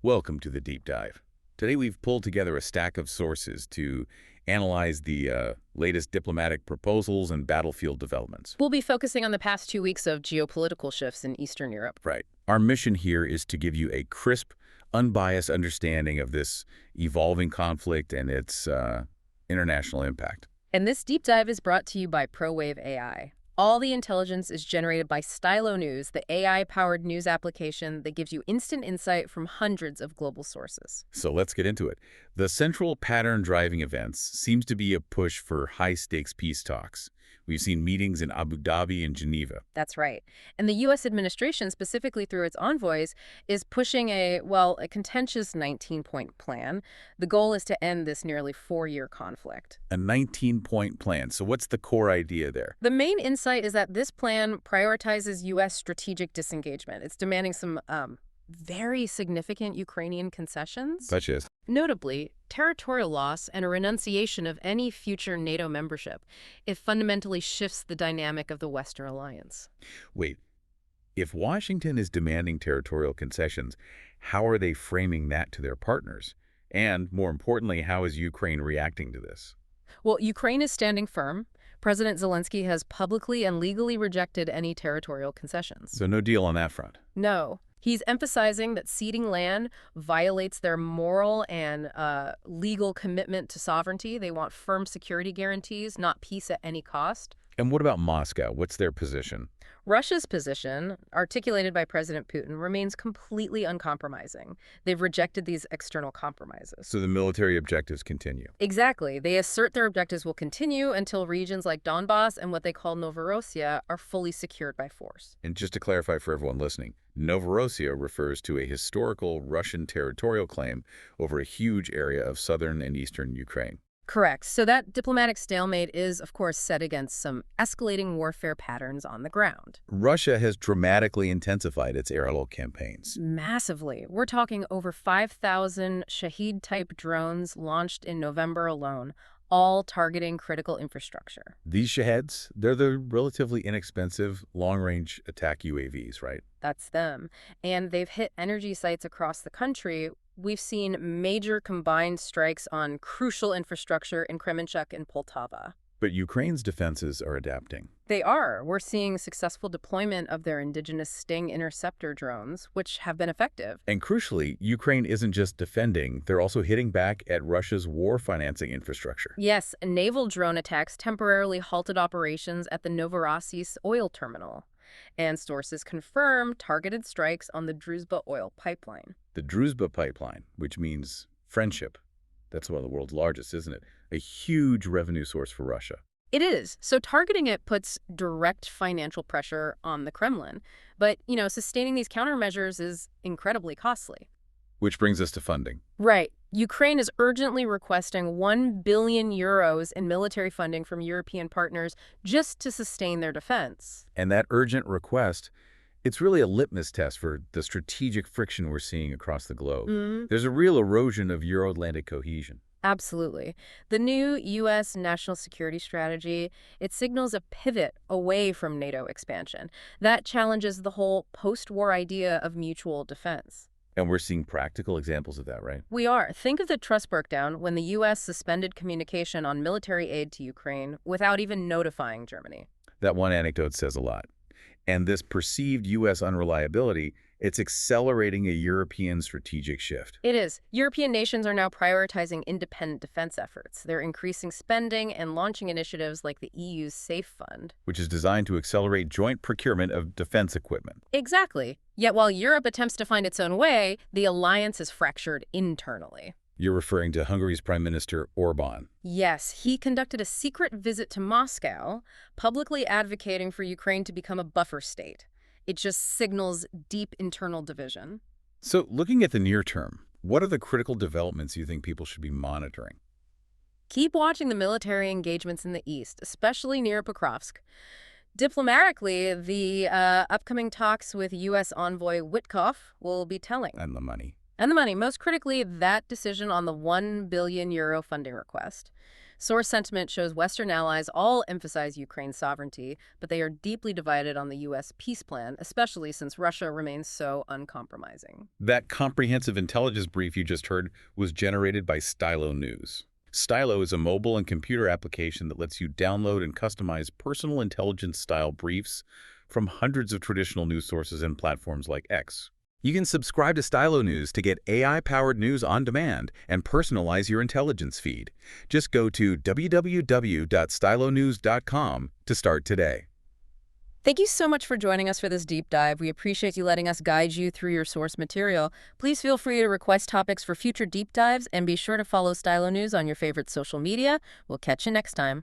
Welcome to the deep dive. Today we've pulled together a stack of sources to analyze the latest diplomatic proposals and battlefield developments. We'll be focusing on the past 2 weeks of geopolitical shifts in Eastern Europe. Right. Our mission here is to give you a crisp, unbiased understanding of this evolving conflict and its international impact. And this deep dive is brought to you by ProWave AI. All the intelligence is generated by Stylo News, the AI-powered news application that gives you instant insight from hundreds of global sources. So let's get into it. The central pattern driving events seems to be a push for high-stakes peace talks. We've seen meetings in Abu Dhabi and Geneva. That's right. And the U.S. administration, specifically through its envoys, is pushing a contentious 19-point plan. The goal is to end this nearly 4-year conflict. A 19-point plan. So what's the core idea there? The main insight is that this plan prioritizes U.S. strategic disengagement. It's demanding some very significant Ukrainian concessions. Such as? Notably, territorial loss and a renunciation of any future NATO membership. It fundamentally shifts the dynamic of the Western alliance. Wait, if Washington is demanding territorial concessions, how are they framing that to their partners? And, more importantly, how is Ukraine reacting to this? Well, Ukraine is standing firm. President Zelensky has publicly and legally rejected any territorial concessions. So no deal on that front. No. He's emphasizing that ceding land violates their moral and legal commitment to sovereignty. They want firm security guarantees, not peace at any cost. And what about Moscow? What's their position? Russia's position, articulated by President Putin, remains completely uncompromising. They've rejected these external compromises. So the military objectives continue. Exactly. They assert their objectives will continue until regions like Donbass and what they call Novorossiya are fully secured by force. And just to clarify for everyone listening, Novorossiya refers to a historical Russian territorial claim over a huge area of southern and eastern Ukraine. Correct. So that diplomatic stalemate is, of course, set against some escalating warfare patterns on the ground. Russia has dramatically intensified its aerial campaigns. Massively. We're talking over 5,000 Shahed-type drones launched in November alone, all targeting critical infrastructure. These Shaheds, they're the relatively inexpensive long-range attack UAVs, right? That's them. And they've hit energy sites across the country. We've seen major combined strikes on crucial infrastructure in Kremenchuk and Poltava. But Ukraine's defenses are adapting. They are. We're seeing successful deployment of their indigenous Sting interceptor drones, which have been effective. And crucially, Ukraine isn't just defending, they're also hitting back at Russia's war financing infrastructure. Yes, naval drone attacks temporarily halted operations at the Novorossiysk oil terminal. And sources confirm targeted strikes on the Druzhba oil pipeline. The Druzhba pipeline, which means friendship. That's one of the world's largest, isn't it? A huge revenue source for Russia. It is. So targeting it puts direct financial pressure on the Kremlin. But, sustaining these countermeasures is incredibly costly. Which brings us to funding. Right. Ukraine is urgently requesting 1 billion euros in military funding from European partners just to sustain their defense. And that urgent request, it's really a litmus test for the strategic friction we're seeing across the globe. There's a real erosion of Euro-Atlantic cohesion. Absolutely. The new U.S. national security strategy, it signals a pivot away from NATO expansion. That challenges the whole post-war idea of mutual defense. And we're seeing practical examples of that, right? We are. Think of the trust breakdown when the U.S. suspended communication on military aid to Ukraine without even notifying Germany. That one anecdote says a lot. And this perceived U.S. unreliability, it's accelerating a European strategic shift. It is. European nations are now prioritizing independent defense efforts. They're increasing spending and launching initiatives like the EU's SAFE Fund, Which is designed to accelerate joint procurement of defense equipment. Exactly. Yet while Europe attempts to find its own way, the alliance is fractured internally. You're referring to Hungary's Prime Minister Orbán. Yes, he conducted a secret visit to Moscow, publicly advocating for Ukraine to become a buffer state. It just signals deep internal division. So looking at the near term, what are the critical developments you think people should be monitoring? Keep watching the military engagements in the east, especially near Pokrovsk. Diplomatically, the upcoming talks with U.S. envoy Witkoff will be telling. And the money. And the money. Most critically, that decision on the 1 billion euro funding request. Source sentiment shows Western allies all emphasize Ukraine's sovereignty, but they are deeply divided on the U.S. peace plan, especially since Russia remains so uncompromising. That comprehensive intelligence brief you just heard was generated by Stylo News. Stylo is a mobile and computer application that lets you download and customize personal intelligence-style briefs from hundreds of traditional news sources and platforms like X. You can subscribe to Stylo News to get AI-powered news on demand and personalize your intelligence feed. Just go to www.stylonews.com to start today. Thank you so much for joining us for this deep dive. We appreciate you letting us guide you through your source material. Please feel free to request topics for future deep dives, and be sure to follow Stylo News on your favorite social media. We'll catch you next time.